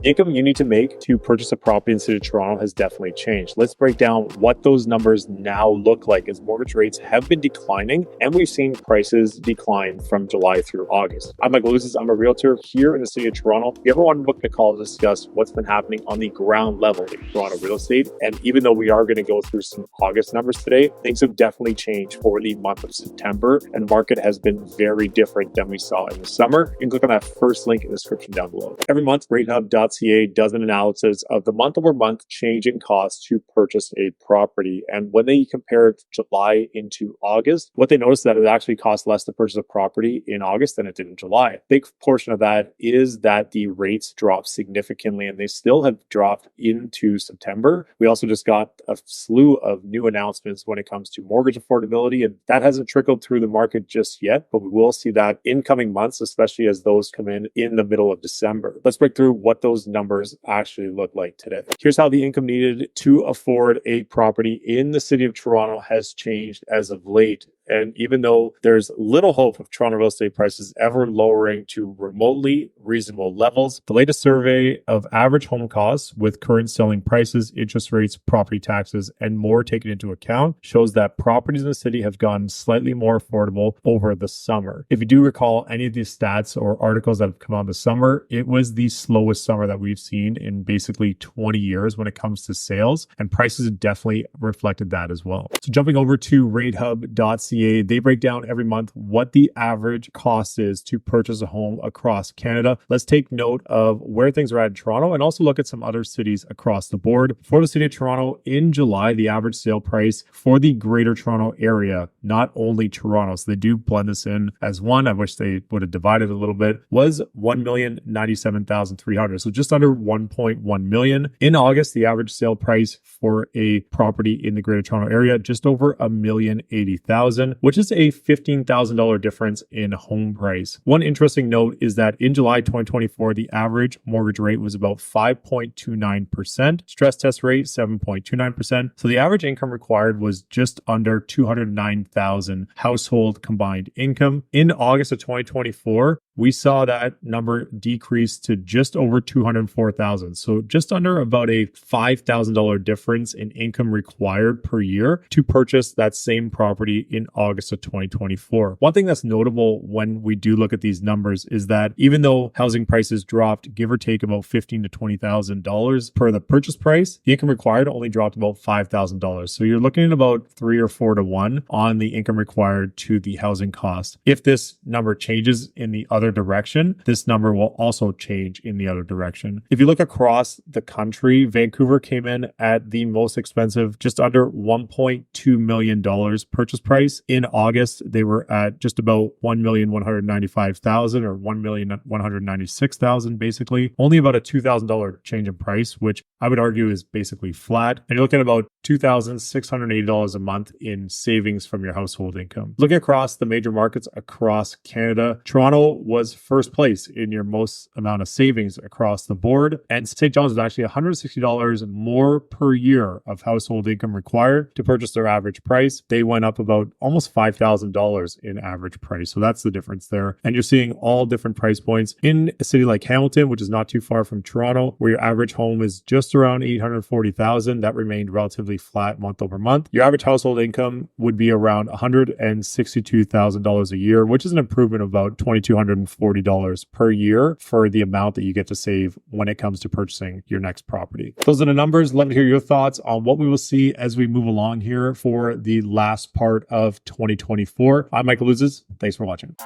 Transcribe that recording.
The income you need to make to purchase a property in the city of Toronto has definitely changed. Let's break down what those numbers now look like as mortgage rates have been declining and we've seen prices decline from July through August. I'm Michael Ouzas. I'm a realtor here in the city of Toronto. If you ever want to book a call to discuss what's been happening on the ground level in Toronto real estate, and even though we are going to go through some August numbers today, things have definitely changed for the month of September, and the market has been very different than we saw in the summer. You can click on that first link in the description down below. Every month, RateHub.ca does an analysis of the month-over-month change in cost to purchase a property. And when they compared July into August, what they noticed that it actually cost less to purchase a property in August than it did in July. A big portion of that is that the rates dropped significantly, and they still have dropped into September. We also just got a slew of new announcements when it comes to mortgage affordability, and that hasn't trickled through the market just yet, but we will see that in coming months, especially as those come in the middle of December. Let's break through what those numbers actually look like today. Here's how the income needed to afford a property in the city of Toronto has changed as of late. And even though there's little hope of Toronto real estate prices ever lowering to remotely reasonable levels, the latest survey of average home costs with current selling prices, interest rates, property taxes, and more taken into account shows that properties in the city have gotten slightly more affordable over the summer. If you do recall any of these stats or articles that have come out this summer, it was the slowest summer that we've seen in basically 20 years when it comes to sales, and prices definitely reflected that as well. So jumping over to RateHub.ca, they break down every month what the average cost is to purchase a home across Canada. Let's take note of where things are at in Toronto and also look at some other cities across the board. For the city of Toronto, in July, the average sale price for the Greater Toronto area, not only Toronto, so they do blend this in as one, I wish they would have divided a little bit, was $1,097,300. So just under 1.1 million. In August, the average sale price for a property in the Greater Toronto area, just over $1,080,000, which is a $15,000 difference in home price. One interesting note is that in July 2024, the average mortgage rate was about 5.29%, stress test rate 7.29%. So the average income required was just under $209,000 household combined income. In August of 2024, we saw that number decrease to just over $204,000. So just under about a $5,000 difference in income required per year to purchase that same property in August of 2024. One thing that's notable when we do look at these numbers is that even though housing prices dropped, give or take about $15,000 to $20,000 per the purchase price, the income required only dropped about $5,000. So you're looking at about 3 or 4 to 1 on the income required to the housing cost. If this number changes in the other direction, this number will also change in the other direction. If you look across the country, Vancouver came in at the most expensive, just under $1.2 million purchase price. In August, they were at just about $1,195,000 or $1,196,000 basically. Only about a $2,000 change in price, which I would argue is basically flat. And you're looking at about $2,680 a month in savings from your household income. Looking across the major markets across Canada, Toronto was first place in your most amount of savings across the board. And St. John's was actually $160 more per year of household income required to purchase their average price. They went up about almost $5,000 in average price. So that's the difference there. And you're seeing all different price points in a city like Hamilton, which is not too far from Toronto, where your average home is just around $840,000. That remained relatively flat month over month. Your average household income would be around $162,000 a year, which is an improvement of about $2,240 per year for the amount that you get to save when it comes to purchasing your next property. Those are the numbers. Let me hear your thoughts on what we will see as we move along here for the last part of 2024. I'm Michael Ouzas. Thanks for watching.